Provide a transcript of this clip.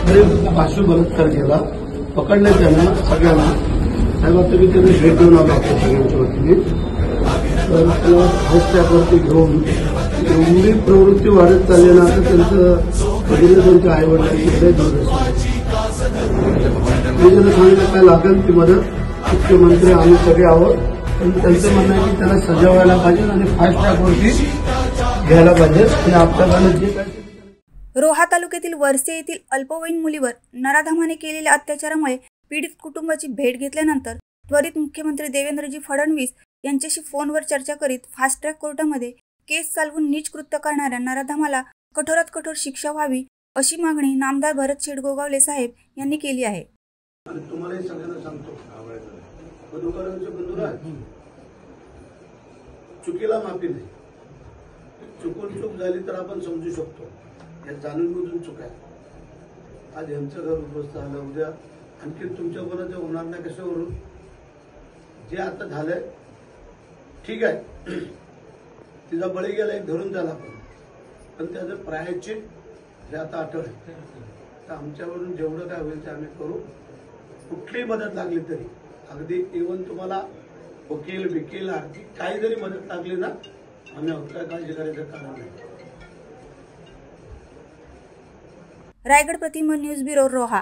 पाशवी बलात्कार केला, पकडले त्यांना सगळ्यांना. साहेब आता मी त्यांना भेट देऊन आलो आपल्या सगळ्यांच्या वतीने. तर त्याला फास्टॅगवरती घेऊन एवढी प्रवृत्ती वाढत चालली ना, आता त्यांचं वडील त्यांच्या आई वडिलांची दुर्दशा. मी त्यांना सांगितलं काय लागेल ती मदत, मुख्यमंत्री आम्ही सगळे आहोत. पण त्यांचं म्हणणं आहे की त्याला सजा व्हायला पाहिजे आणि फास्टॅगवरती घ्यायला पाहिजे आणि आपल्याकडे जे काय. रोहा तालुक्यातील वरसे येथील अल्पवयीन मुलीवर नराधमाने केलेल्या अत्याचारामुळे पीडित कुटुंबाची भेट घेतल्यानंतर त्वरित मुख्यमंत्री देवेंद्रजी फडणवीस यांच्याशी फोनवर चर्चा करीत फास्ट ट्रॅक कोर्टामध्ये केस चालवून नीच कृत्य करणाऱ्या नराधमाला कठोरात कठोर शिक्षा व्हावी अशी मागणी नामदार भरत शेडगोगावले साहेब यांनी केली आहे. तुम्हाला सगळ्यांना सांगतो, चुकीला माफी नाही. चुकून चूक झाली तर आपण समजू शकतो, या जाणून बुजून चूक आहे. आज यांचं घर उद्ध्वस्त झालं, उद्या आणखी तुमच्या कोणाचं होणार नाही. कशावरून जे आता झालंय ठीक आहे, तिचा बळी गेला एक धरून झाला, पण त्याचं प्रायश्चित हे आता आठवण आहे. तर आमच्यावरून जेवढं काय होईल ते आम्ही करू. कुठलीही मदत लागली तरी, अगदी इव्हन तुम्हाला वकील बिकील आर्थिक काही जरी मदत लागली ना, आम्ही काय काळजी करायचं कारण नाही. रायगड प्रतिमा न्यूज ब्युरो रोहा.